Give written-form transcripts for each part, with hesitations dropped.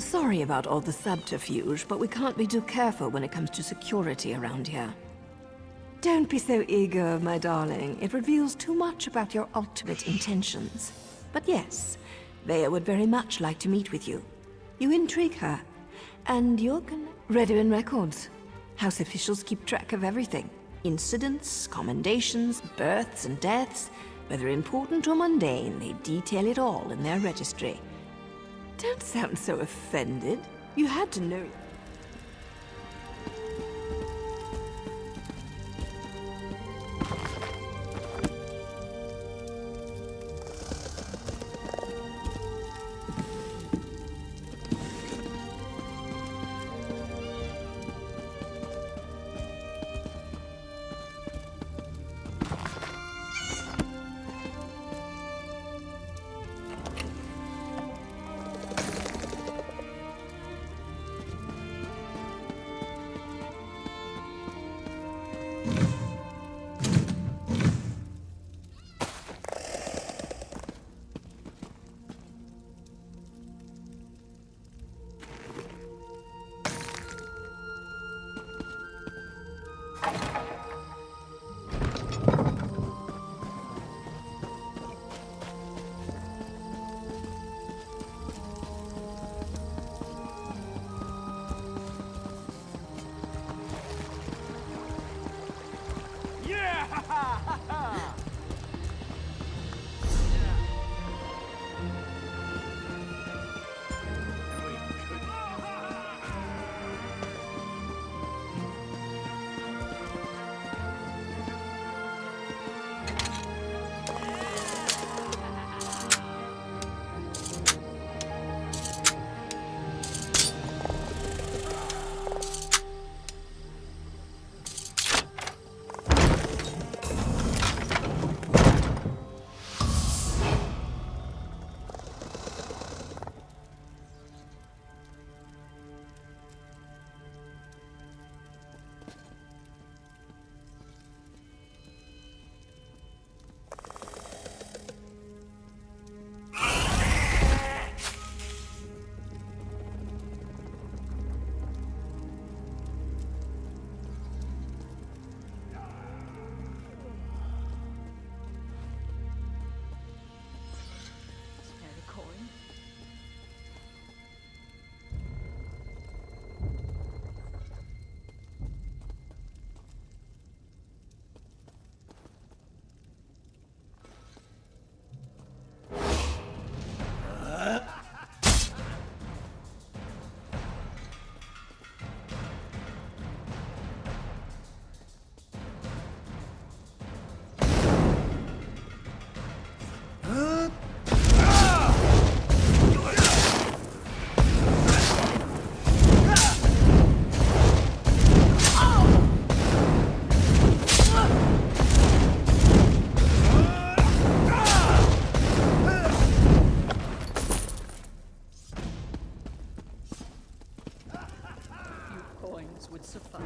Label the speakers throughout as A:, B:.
A: sorry about all the subterfuge, but we can't be too careful when it comes to security around here. Don't be so eager, my darling. It reveals too much about your ultimate intentions. But yes, Vea would very much like to meet with you. You intrigue her, and you're Redwin records. House officials keep track of everything. Incidents, commendations, births and deaths. Whether important or mundane, they detail it all in their registry. Don't sound so offended. You had to know.
B: Would suffice.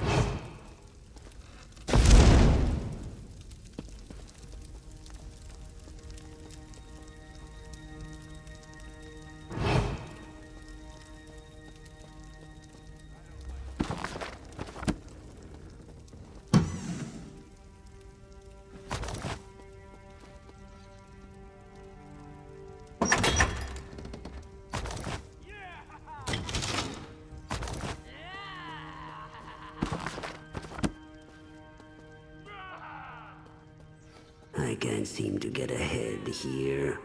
C: I can't seem to get ahead here.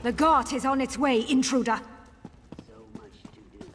D: The Gart is on its way, intruder.
C: So much to do.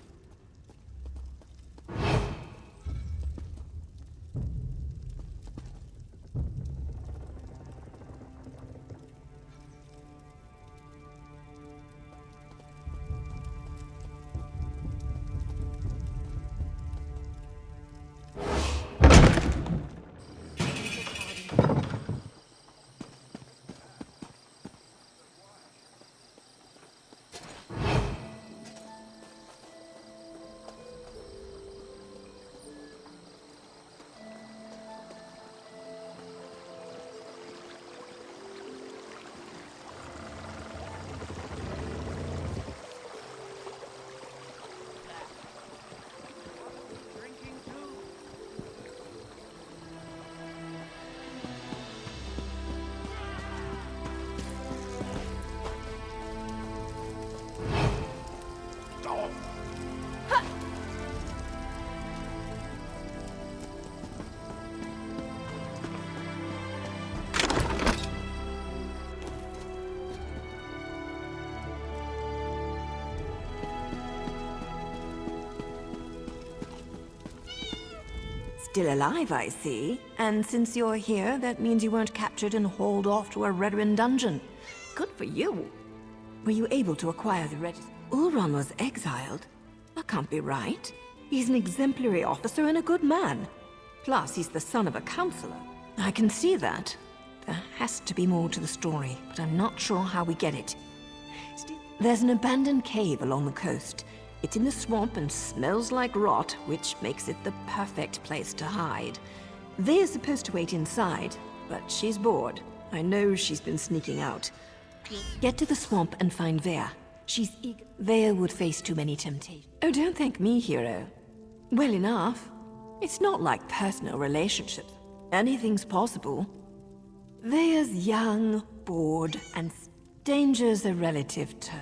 A: Still alive, I see. And since you're here, that means you weren't captured and hauled off to a Redoran dungeon. Good for you. Were you able to acquire the register? Ulron was exiled? That can't be right. He's an exemplary officer and a good man. Plus, he's the son of a counselor. I can see that. There has to be more to the story, but I'm not sure how we get it. There's an abandoned cave along the coast. It's in the swamp and smells like rot, which makes it the perfect place to hide. Vea's supposed to wait inside, but she's bored. I know she's been sneaking out. Get to the swamp and find Vea. She's eager. Vea would face too many temptations. Oh, don't thank me, hero. Well enough. It's not like personal relationships. Anything's possible. Vea's young, bored, and danger's a relative term.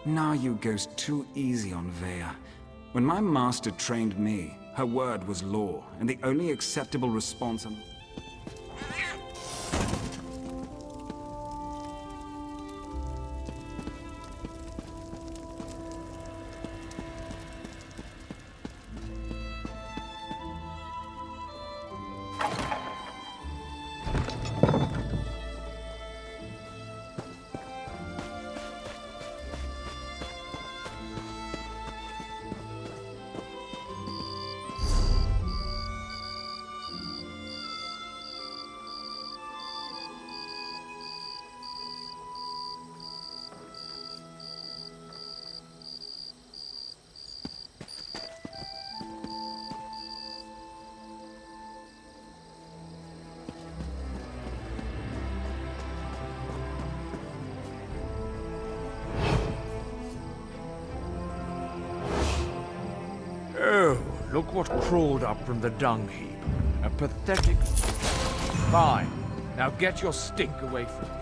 E: Now you goes too easy on Vea. When my master trained me, her word was law, and the only acceptable response
F: Oh, look what crawled up from the dung heap. A pathetic... Fine. Now get your stink away from me.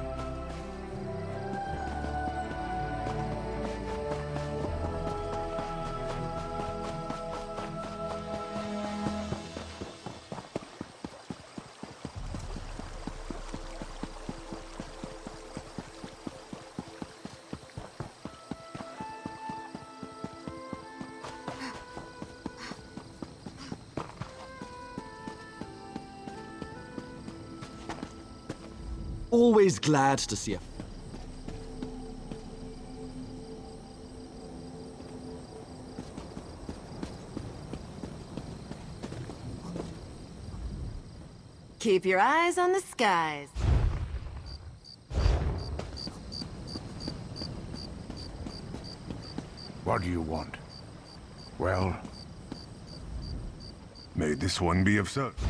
G: Always glad to see you.
H: Keep your eyes on the skies.
I: What do you want? Well, may this one be of service.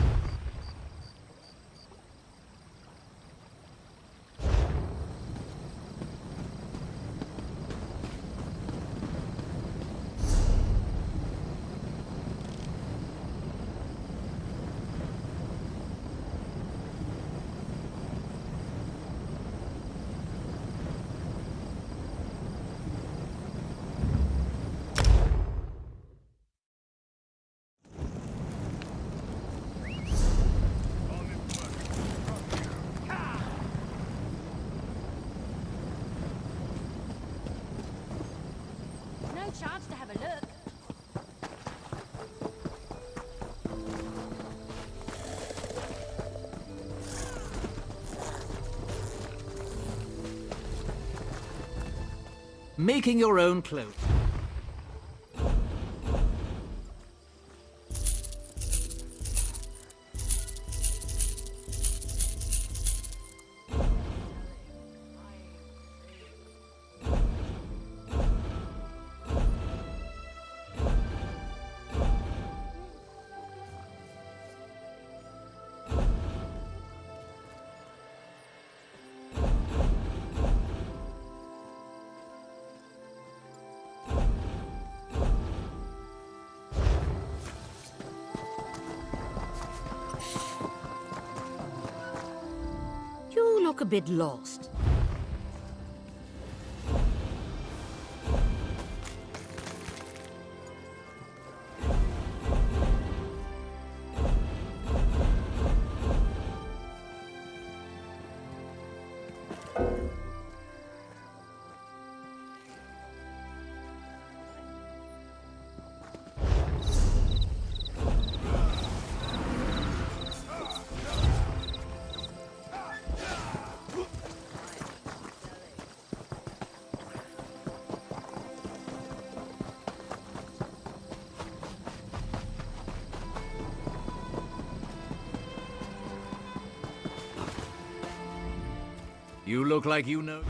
J: Making your own clothes.
H: You look a bit lost.
F: You look like you know.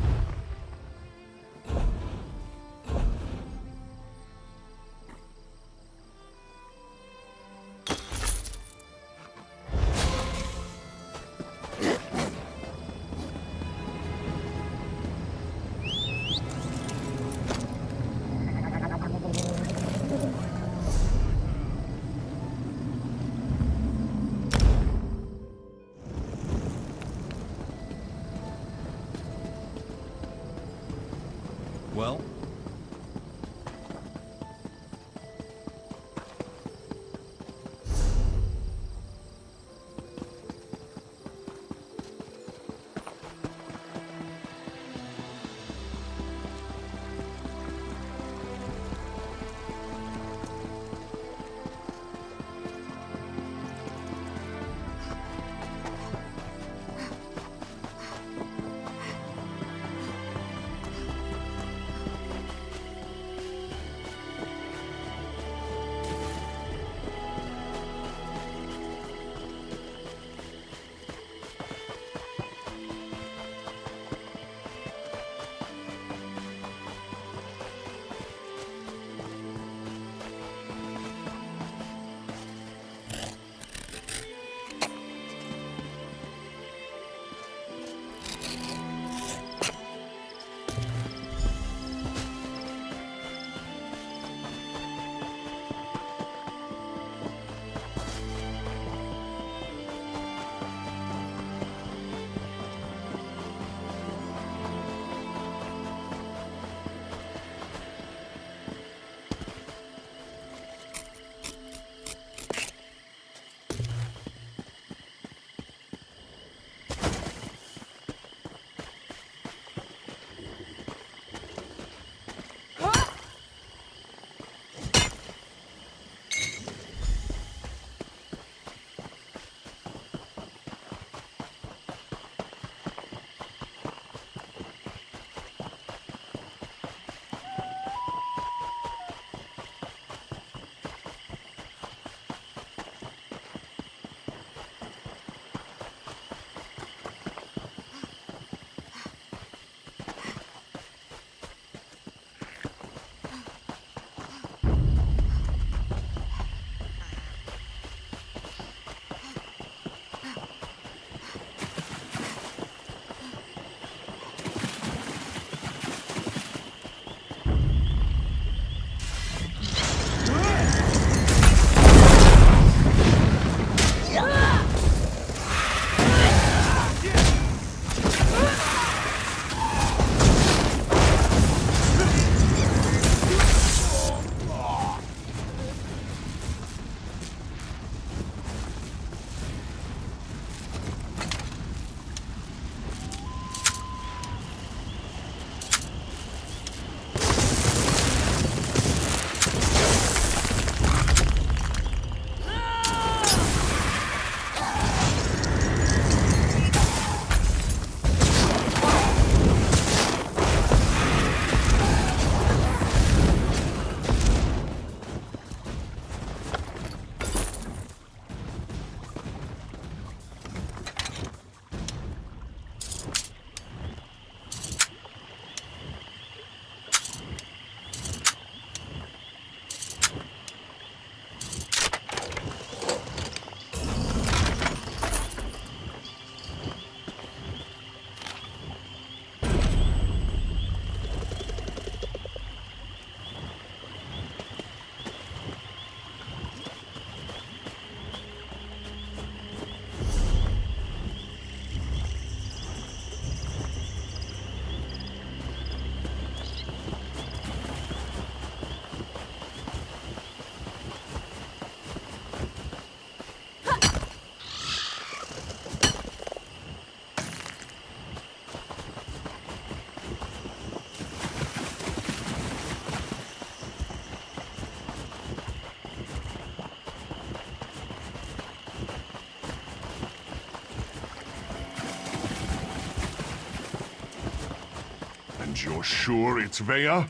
I: And you're sure it's Vea?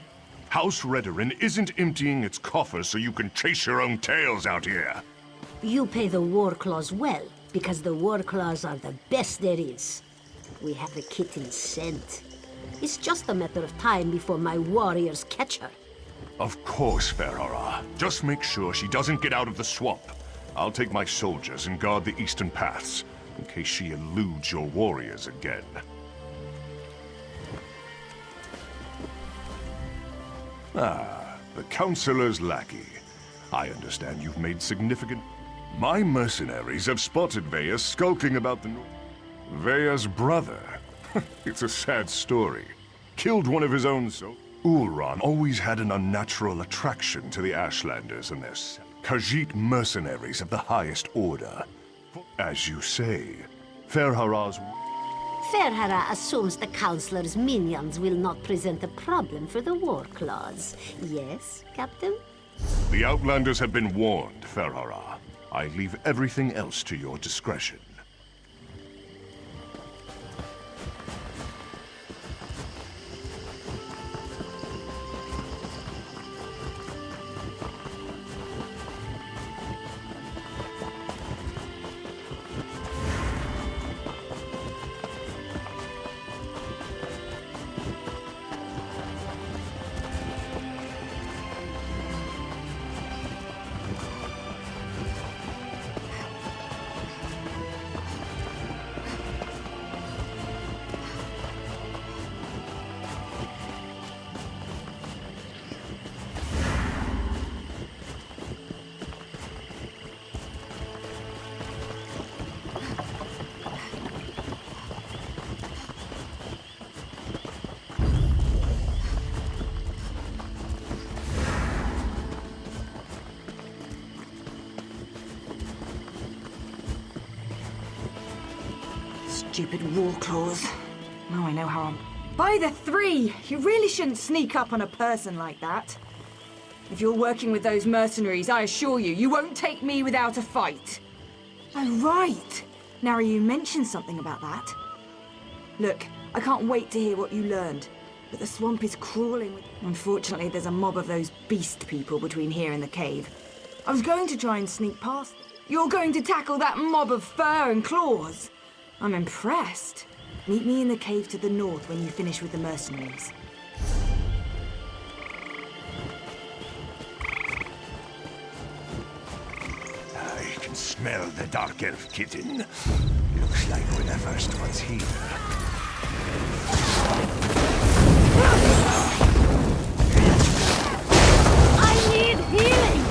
I: House Redoran isn't emptying its coffers so you can chase your own tails out here.
H: You pay the war claws well, because the war claws are the best there is. We have the kitten scent. It's just a matter of time before my warriors catch her.
I: Of course, Ferhara. Just make sure she doesn't get out of the swamp. I'll take my soldiers and guard the eastern paths, in case she eludes your warriors again. Ah, the Counselor's lackey. I understand you've made significant... My mercenaries have spotted Vea skulking about the north. Vea's brother. It's a sad story. Killed one of his own soldiers. Ulran always had an unnatural attraction to the Ashlanders and their Khajiit mercenaries of the highest order. As you say, Ferhara's...
H: Ferhara assumes the Counselor's minions will not present a problem for the war claws. Yes, Captain?
I: The Outlanders have been warned, Ferhara. I leave everything else to your discretion.
D: Stupid war claws. Now I know how I'm... By the three! You really shouldn't sneak up on a person like that. If you're working with those mercenaries, I assure you, you won't take me without a fight. Oh, right. Now you mentioned something about that. Look, I can't wait to hear what you learned. But the swamp is crawling with... Unfortunately, there's a mob of those beast people between here and the cave. I was going to try and sneak past. You're going to tackle that mob of fur and claws? I'm impressed. Meet me in the cave to the north when you finish with the mercenaries.
I: I can smell the Dark Elf kitten. Looks like we're the first ones here.
H: I need healing!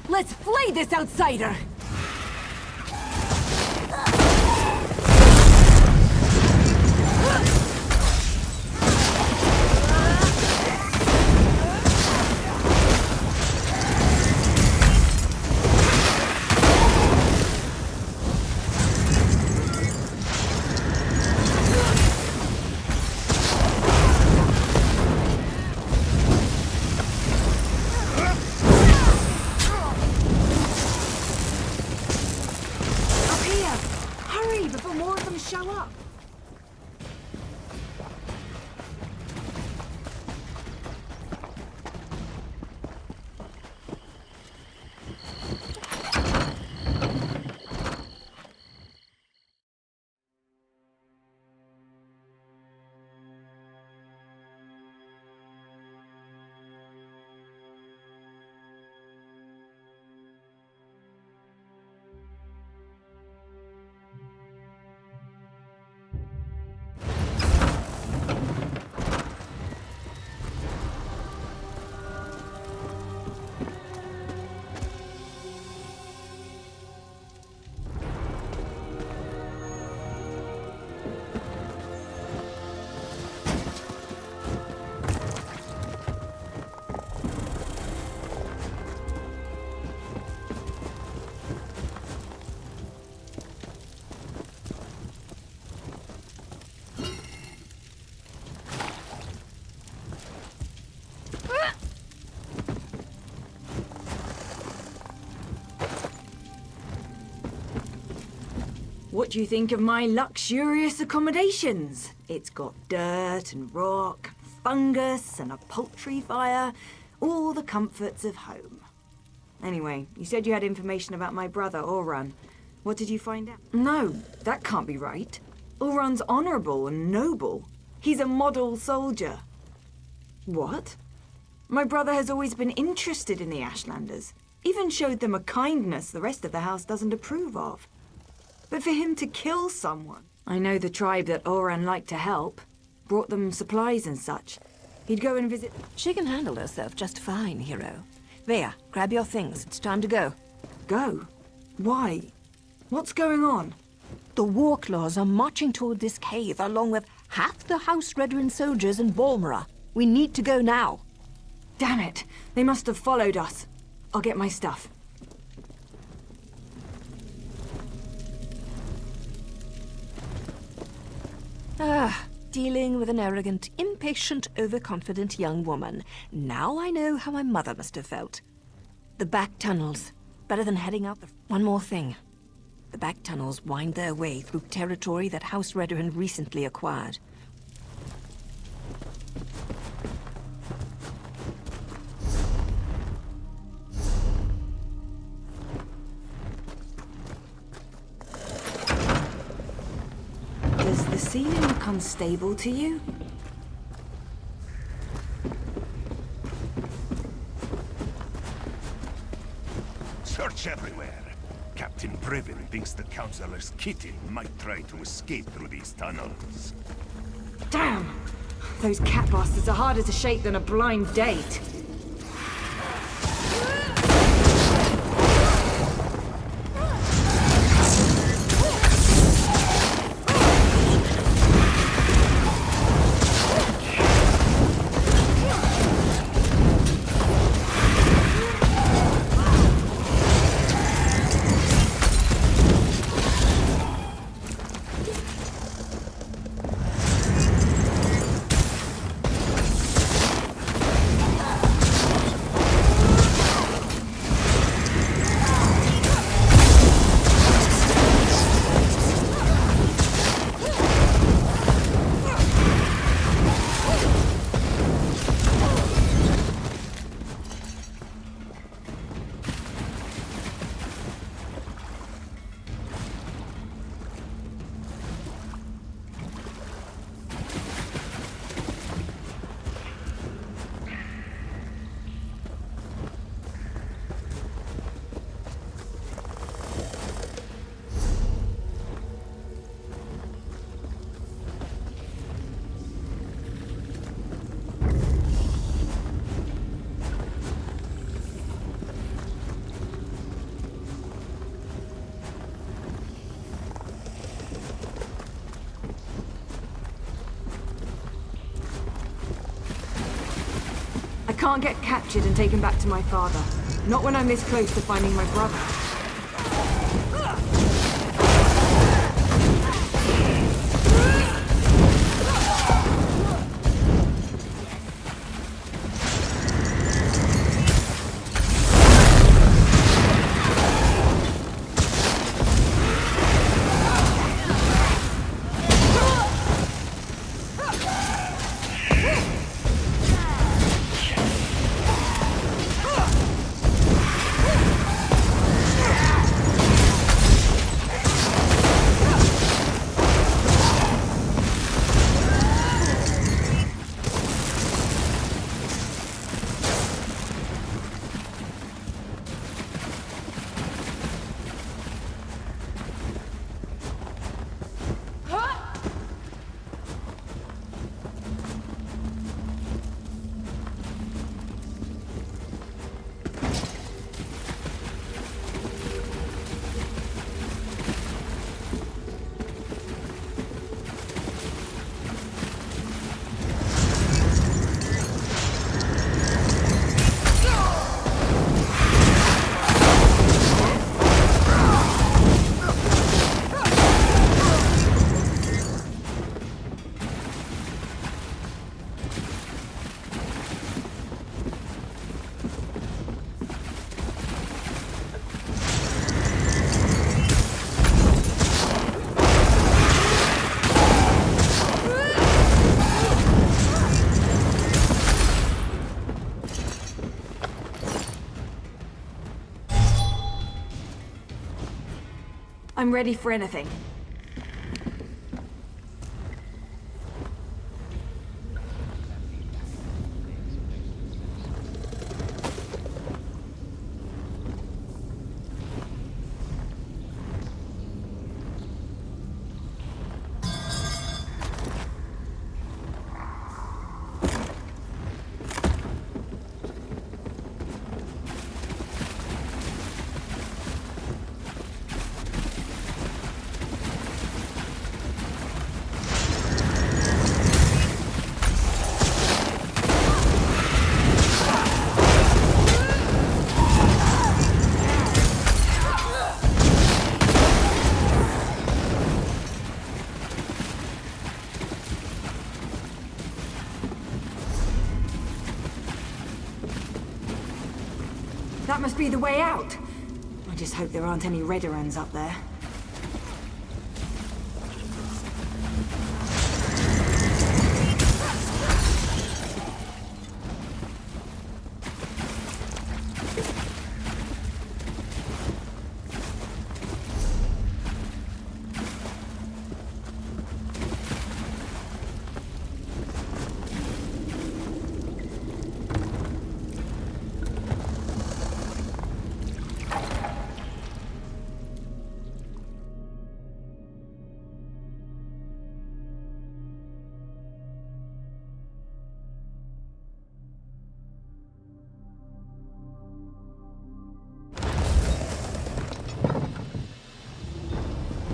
A: Let's flay this outsider!
D: What do you think of my luxurious accommodations? It's got dirt and rock, fungus and a poultry fire, all the comforts of home. Anyway, you said you had information about my brother, Orun. What did you find out? No, that can't be right. Orun's honorable and noble. He's a model soldier. What? My brother has always been interested in the Ashlanders. Even showed them a kindness the rest of the house doesn't approve of. But for him to kill someone... I know the tribe that Orun liked to help. Brought them supplies and such. He'd go and visit...
A: She can handle herself just fine, hero. Vea, grab your things. It's time to go.
D: Go? Why? What's going on?
A: The Warclaws are marching toward this cave, along with half the House Redoran soldiers in Balmora. We need to go now.
D: Damn it! They must have followed us. I'll get my stuff.
A: Dealing with an arrogant, impatient, overconfident young woman. Now I know how my mother must have felt. The back tunnels. Better than heading out the... One more thing. The back tunnels wind their way through territory that House Redoran recently acquired.
D: Does the ceiling look unstable to you?
I: Search everywhere. Captain Brevin thinks the Councillor's kitten might try to escape through these tunnels.
D: Damn! Those cat bastards are harder to shake than a blind date. I can't get captured and taken back to my father. Not when I'm this close to finding my brother. I'm ready for anything. That must be the way out. I just hope there aren't any Redderans up there.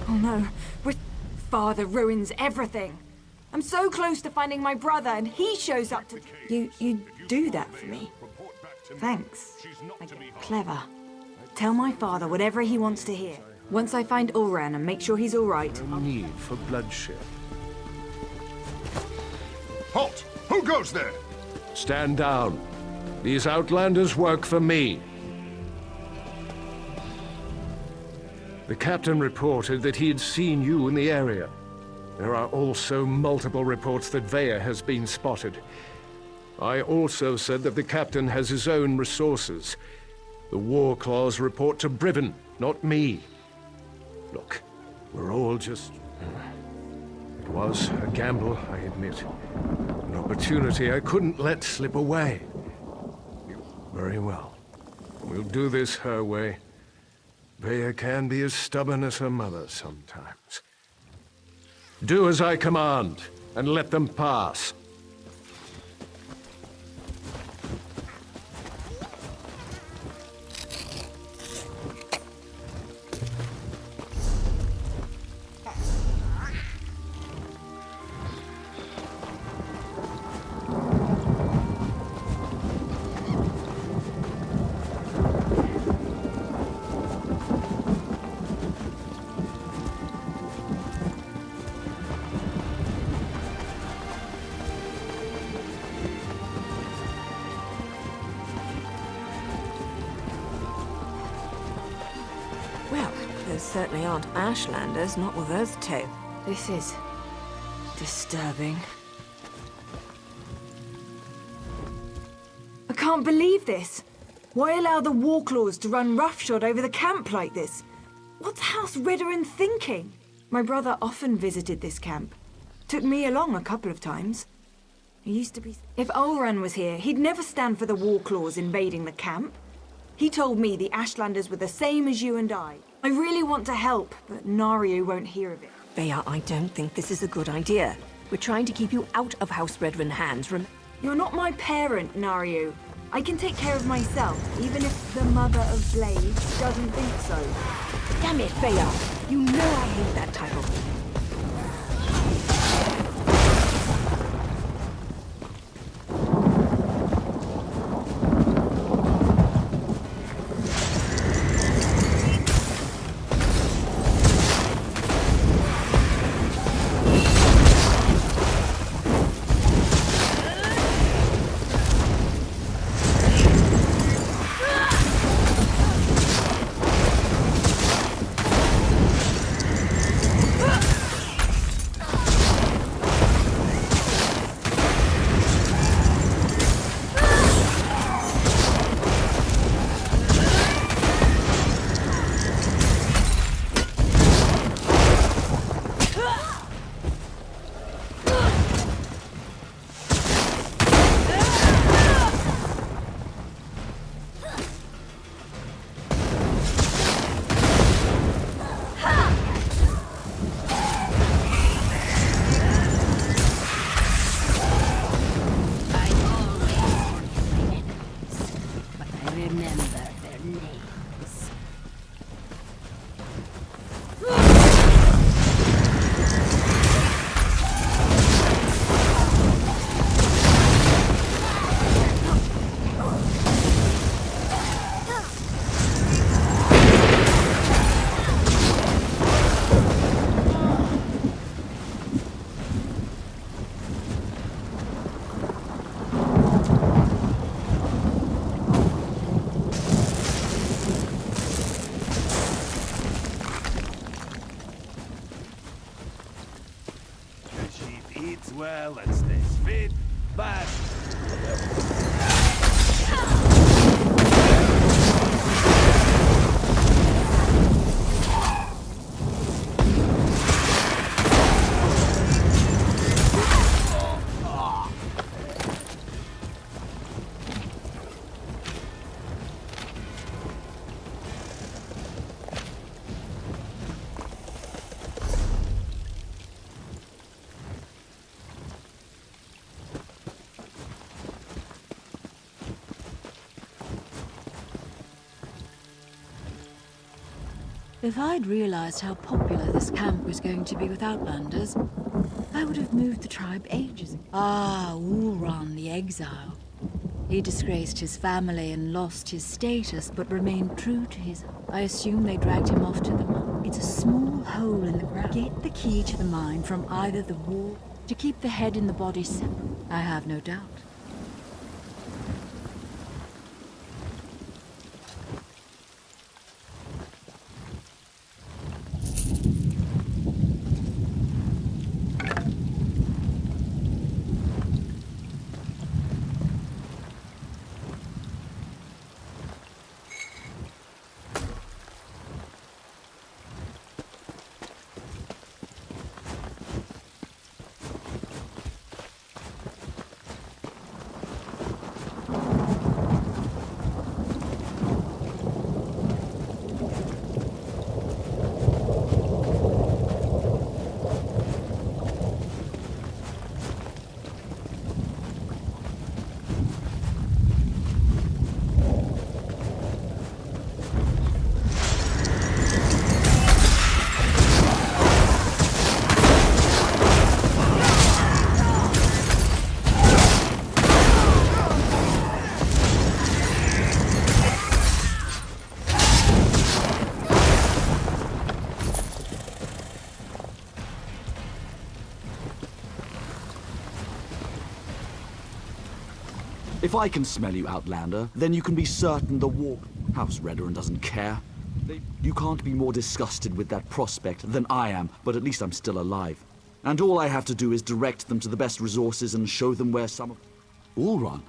D: Oh no, Father ruins everything. I'm so close to finding my brother and he shows up to... You do that for me? Thanks. Clever. Tell my father whatever he wants to hear. Once I find Ulran and make sure he's all right.
F: No need for bloodshed.
I: Halt! Who goes there?
F: Stand down. These outlanders work for me. The captain reported that he had seen you in the area. There are also multiple reports that Veya has been spotted. I also said that the captain has his own resources. The War Claws report to Brivin, not me. Look, we're all just... It was a gamble, I admit. An opportunity I couldn't let slip away. Very well. We'll do this her way. Veya can be as stubborn as her mother sometimes. Do as I command, and let them pass.
A: Well, there certainly aren't Ashlanders, not with those two.
D: This is... disturbing. I can't believe this. Why allow the Warclaws to run roughshod over the camp like this? What's House Redoran thinking? My brother often visited this camp. Took me along a couple of times. He used to be... If Ulran was here, he'd never stand for the Warclaws invading the camp. He told me the Ashlanders were the same as you and I. I really want to help, but Naryu won't hear of it.
A: Veya, I don't think this is a good idea. We're trying to keep you out of House Redoran hands.
D: You're not my parent, Naryu. I can take care of myself, even if the Mother of Blades doesn't think so.
A: Damn it, Veya! You know I hate that title.
H: remember their names.
J: Well, and stays fit, but...
B: If I'd realized how popular this camp was going to be with Outlanders, I would have moved the tribe ages ago. Ah, Ulran the Exile. He disgraced his family and lost his status, but remained true to his... I assume they dragged him off to the mine. It's a small hole in the ground. Get the key to the mine from either the wall to keep the head and the body separate. I have no doubt.
G: If I can smell you, Outlander, then you can be certain the House Redoran doesn't care. You can't be more disgusted with that prospect than I am, but at least I'm still alive. And all I have to do is direct them to the best resources and show them where some of... Ulran?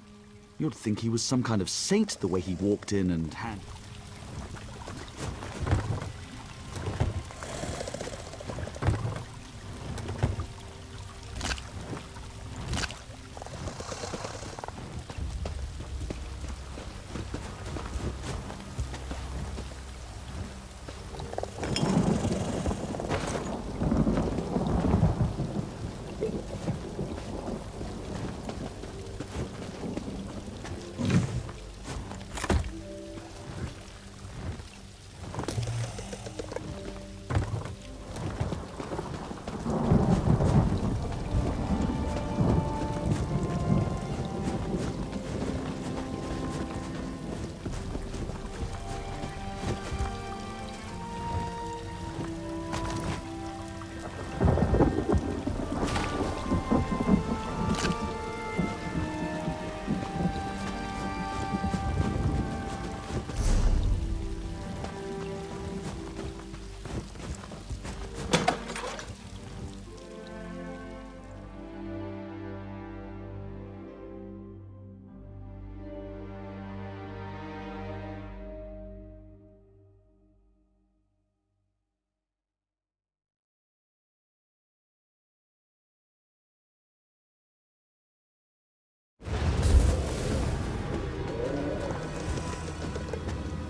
G: You'd think he was some kind of saint the way he walked in and hand...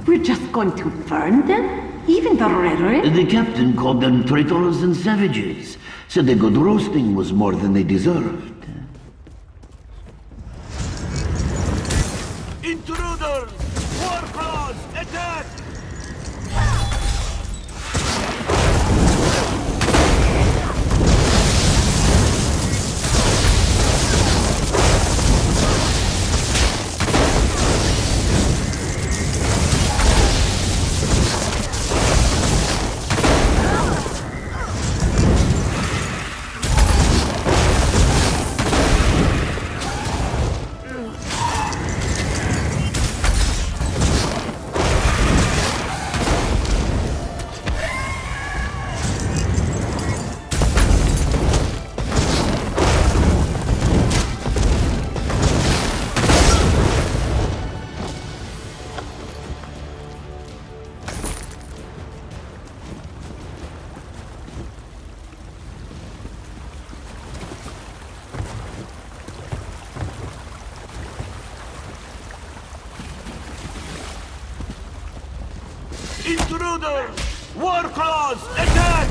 C: We're just going to burn them? Even the Redoran?
K: The captain called them traitors and savages. Said the good roasting was more than they deserved.
J: Intruders! War Claws, attack! Intruders! War Claws, attack!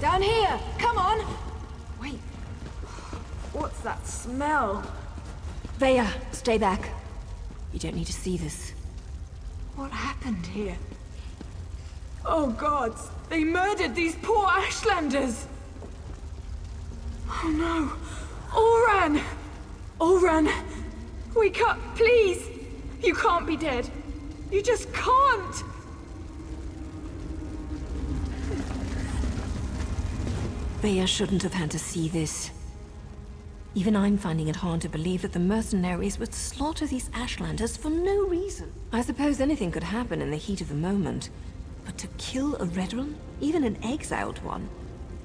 D: Down here! Come on! Wait. What's that smell?
A: Veya, stay back. You don't need to see this.
D: What happened here? Oh gods! They murdered these poor Ashlanders! Oh no! Oran! Oran! Wake up, please! You can't be dead. You just can't!
A: Veya shouldn't have had to see this. Even I'm finding it hard to believe that the mercenaries would slaughter these Ashlanders for no reason. I suppose anything could happen in the heat of the moment. But to kill a Redoran, even an exiled one,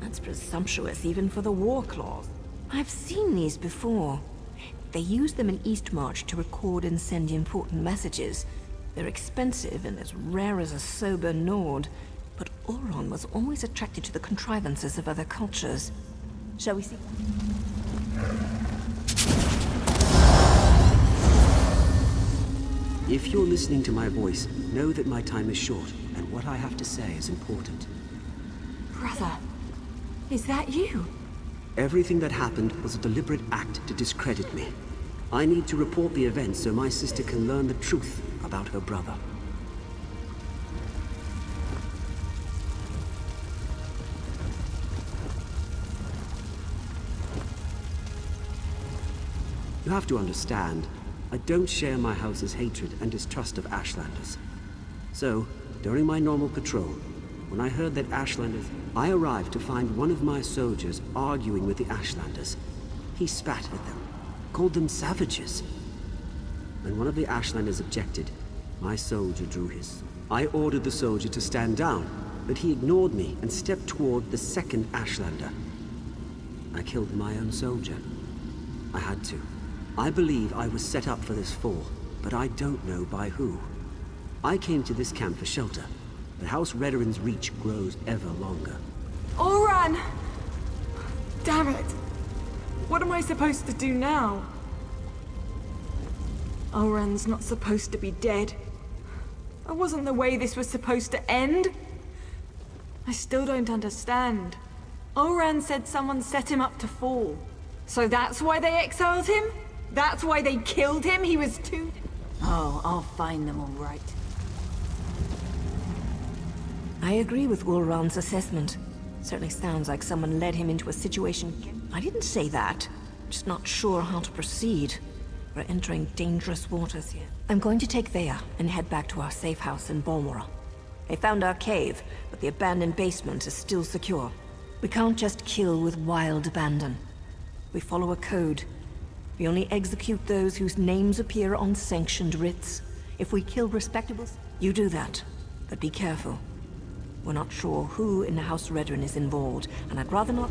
A: that's presumptuous even for the War Claws. I've seen these before. They use them in Eastmarch to record and send important messages. They're expensive and as rare as a sober Nord. But Oron was always attracted to the contrivances of other cultures. Shall we see?
L: If you're listening to my voice, know that my time is short, and what I have to say is important.
D: Brother, is that you?
L: Everything that happened was a deliberate act to discredit me. I need to report the events so my sister can learn the truth about her brother. You have to understand, I don't share my house's hatred and distrust of Ashlanders. So, during my normal patrol, when I heard that Ashlanders, I arrived to find one of my soldiers arguing with the Ashlanders. He spat at them, called them savages. When one of the Ashlanders objected, my soldier drew his. I ordered the soldier to stand down, but he ignored me and stepped toward the second Ashlander. I killed my own soldier. I had to. I believe I was set up for this fall, but I don't know by who. I came to this camp for shelter, but House Redoran's reach grows ever longer.
D: Oran! Damn it! What am I supposed to do now? Oran's not supposed to be dead. That wasn't the way this was supposed to end. I still don't understand. Oran said someone set him up to fall. So that's why they exiled him? That's why they killed him? He was too... Oh, I'll find them all right.
A: I agree with Woolran's assessment. Certainly sounds like someone led him into a situation... I didn't say that. Just not sure how to proceed. We're entering dangerous waters here. I'm going to take Veya and head back to our safe house in Balmora. They found our cave, but the abandoned basement is still secure. We can't just kill with wild abandon. We follow a code. We only execute those whose names appear on sanctioned writs. If we kill respectables, you do that. But be careful. We're not sure who in House Redrin is involved, and I'd rather not...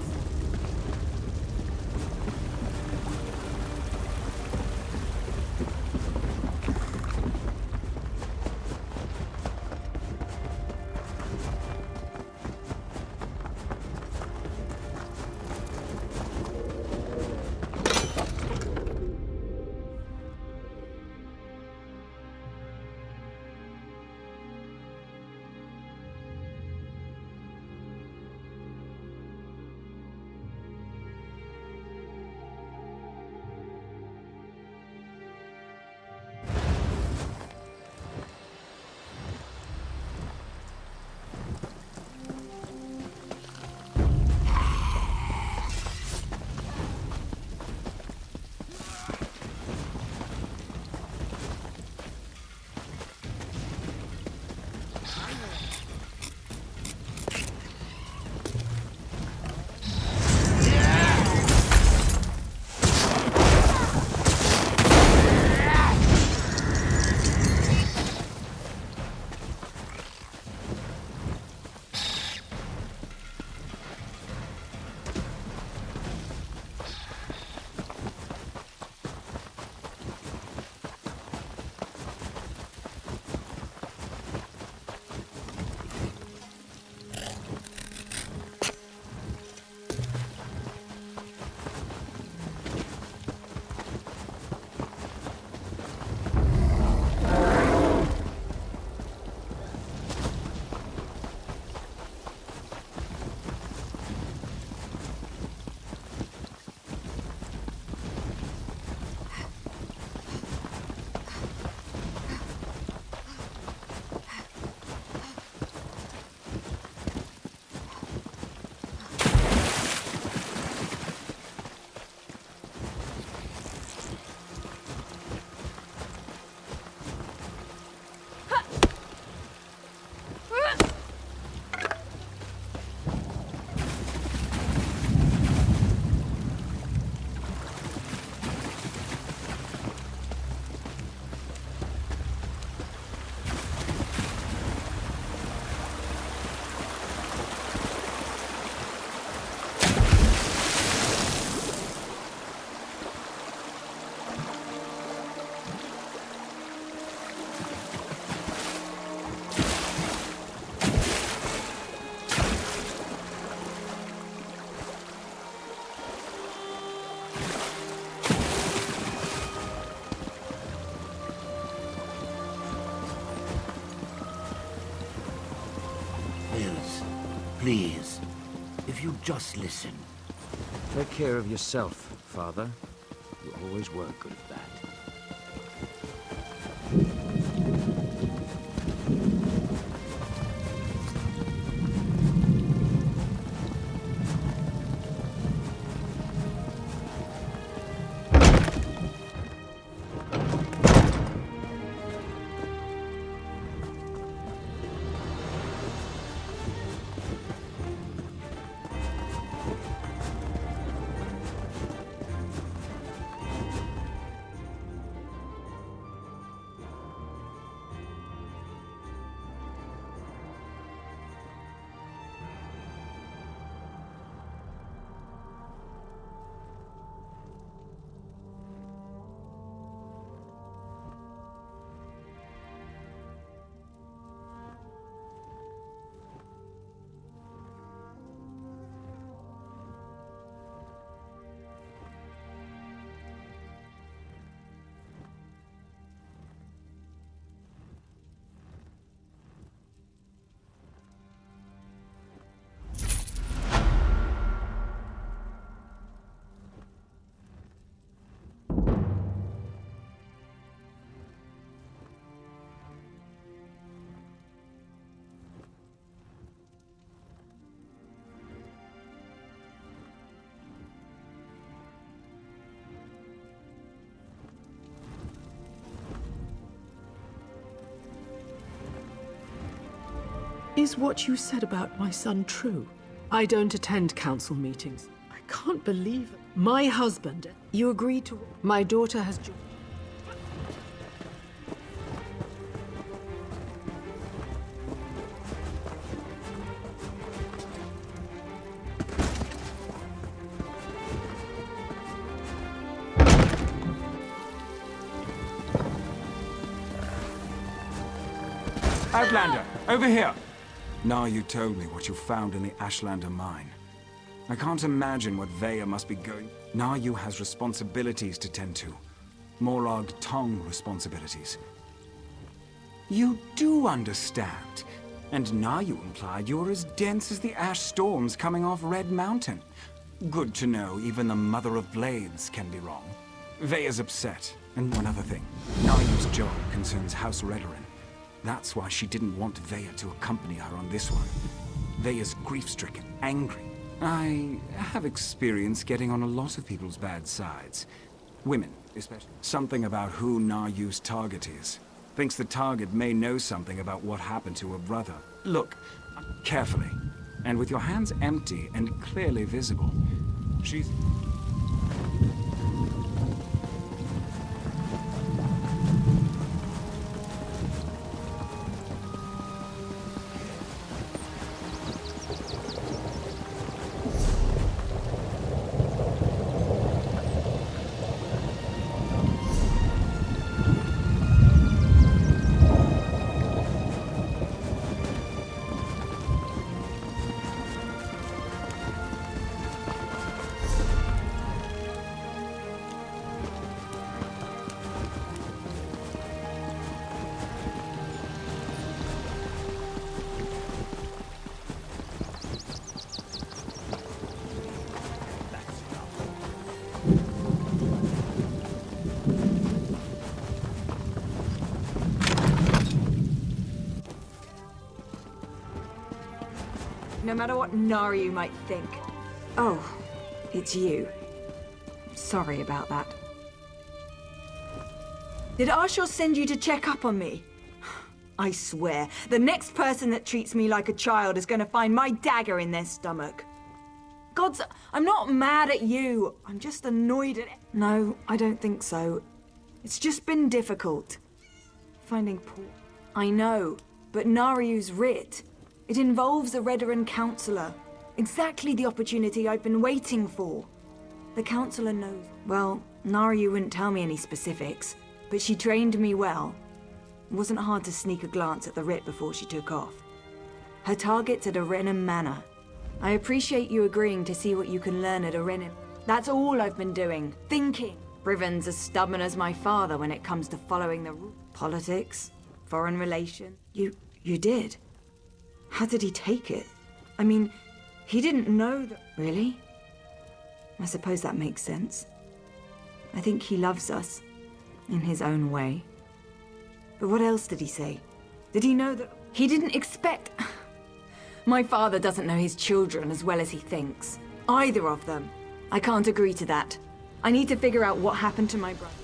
K: Please, if you just listen.
G: Take care of yourself, Father. You always were good at that.
M: Is what you said about my son true? I don't attend council meetings. I can't believe it. My husband, you agreed to... My daughter has...
E: Outlander, over here! Now you told me what you found in the Ashlander mine. I can't imagine what Veya must be going... Naryu has responsibilities to tend to. Morag Tong responsibilities. You do understand. And Naryu implied you're as dense as the ash storms coming off Red Mountain. Good to know even the Mother of Blades can be wrong. Veya's upset. And one other thing. Naryu's job concerns House Redoran. That's why she didn't want Veya to accompany her on this one. Veya's grief-stricken, angry. I have experience getting on a lot of people's bad sides. Women, especially. Something about who Naryu's target is. Thinks the target may know something about what happened to her brother. Look, carefully. And with your hands empty and clearly visible, she's...
D: No matter what Naryu might think. Oh, it's you. Sorry about that. Did Arshor send you to check up on me? I swear, the next person that treats me like a child is going to find my dagger in their stomach. Gods, I'm not mad at you. I'm just annoyed at it. No, I don't think so. It's just been difficult. Finding Paul. I know, but Naryu's writ. It involves a Redoran counselor. Exactly the opportunity I've been waiting for. The counselor knows. Well, Naryu wouldn't tell me any specifics, but she trained me well. It wasn't hard to sneak a glance at the writ before she took off. Her target's at Arenim Manor. I appreciate you agreeing to see what you can learn at Arenim. That's all I've been doing. Thinking. Riven's as stubborn as my father when it comes to following the rules. Politics, foreign relations. You did? How did he take it? I mean, he didn't know that... Really? I suppose that makes sense. I think he loves us, in his own way. But what else did he say? Did he know that... He didn't expect... My father doesn't know his children as well as he thinks. Either of them. I can't agree to that. I need to figure out what happened to my brother.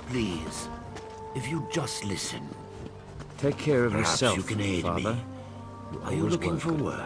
K: Please, if you just listen.
N: Take care of
K: Perhaps
N: yourself,
K: you can aid
N: Father.
K: me. Are you looking for work?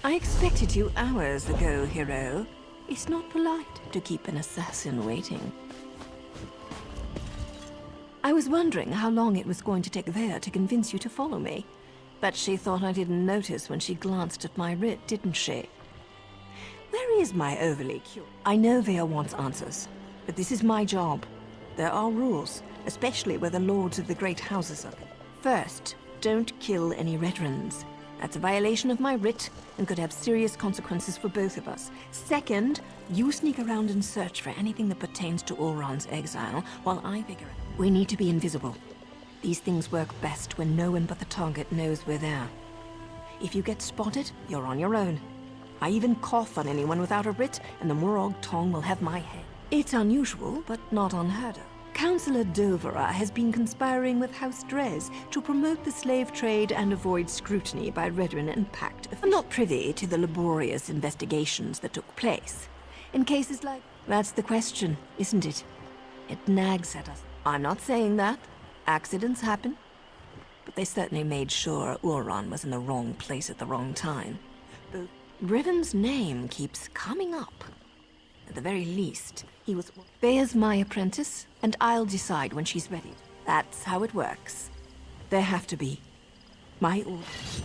A: I expected you hours ago, hero. It's not polite to keep an assassin waiting. I was wondering how long it was going to take Vea to convince you to follow me. But she thought I didn't notice when she glanced at my writ, didn't she? Where is my overly curious? I know Vea wants answers, but this is my job. There are rules, especially where the lords of the great houses are. First, don't kill any veterans. That's a violation of my writ and could have serious consequences for both of us. Second, you sneak around and search for anything that pertains to Ulron's exile while I figure it out. We need to be invisible. These things work best when no one but the target knows we're there. If you get spotted, you're on your own. I even cough on anyone without a writ, and the Morag Tong will have my head. It's unusual, but not unheard of. Councillor Dovera has been conspiring with House Drez to promote the slave trade and avoid scrutiny by Redoran and Pact. I'm not privy to the laborious investigations that took place. In cases like... That's the question, isn't it? It nags at us. I'm not saying that. Accidents happen. But they certainly made sure Ulron was in the wrong place at the wrong time. But Riven's name keeps coming up. At the very least, he was... Vea's my apprentice, and I'll decide when she's ready. That's how it works. There have to be my orders.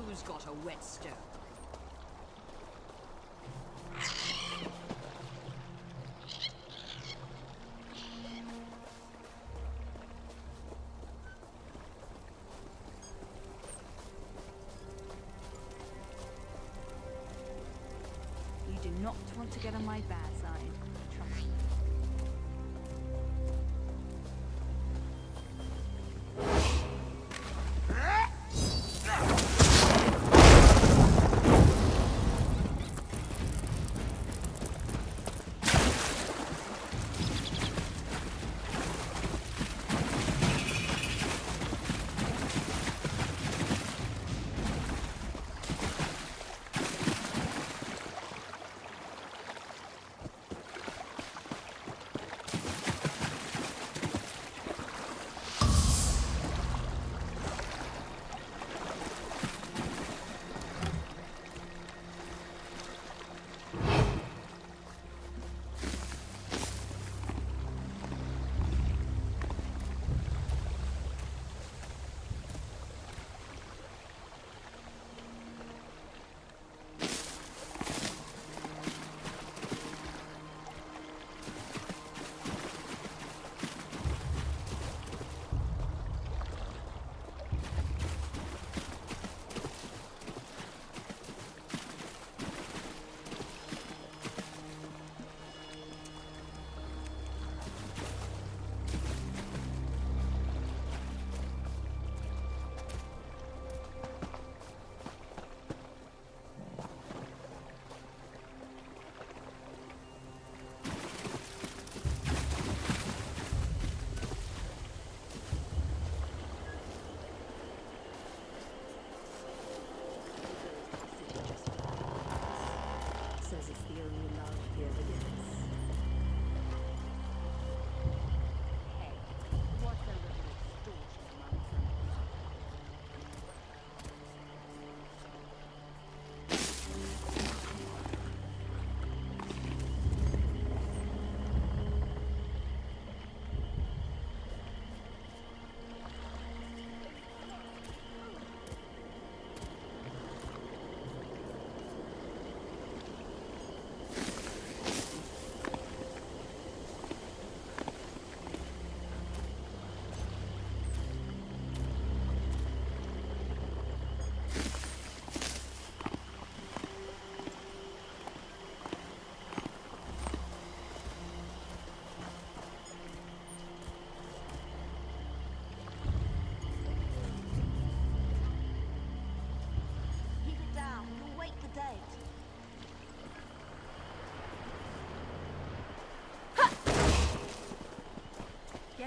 O: Who's got a whetstone? You do not want to get on my bad side. Trust me.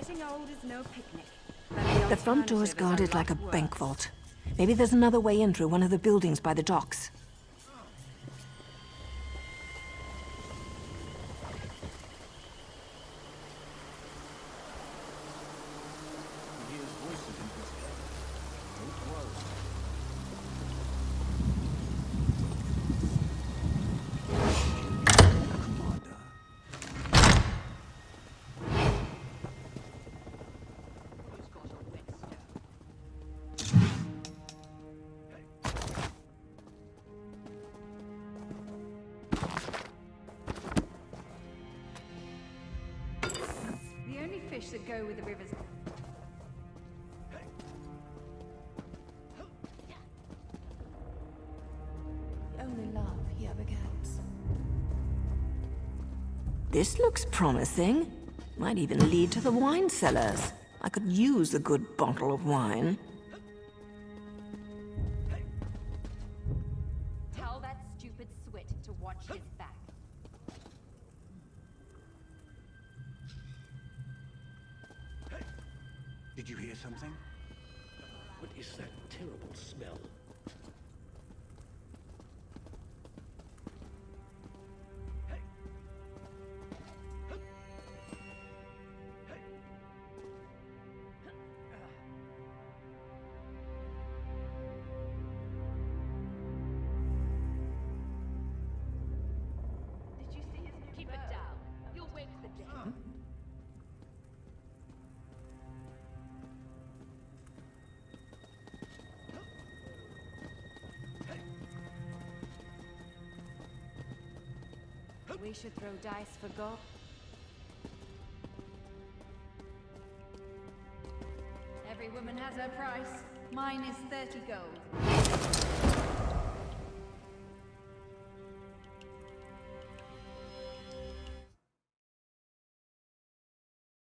O: Getting old is no picnic.
A: The front door is guarded like a bank vault. Maybe there's another way in through one of the buildings by the docks.
O: The only fish that go with the rivers.
A: The only love he ever gets. This looks promising. Might even lead to the wine cellars. I could use a good bottle of wine.
O: Tell that stupid Swit to watch his back.
J: Did you hear something?
P: What is that terrible smell?
O: Did you see his new Keep it down. You'll wake the dead. We should throw dice for gold. Every woman has her price. Mine is 30 gold.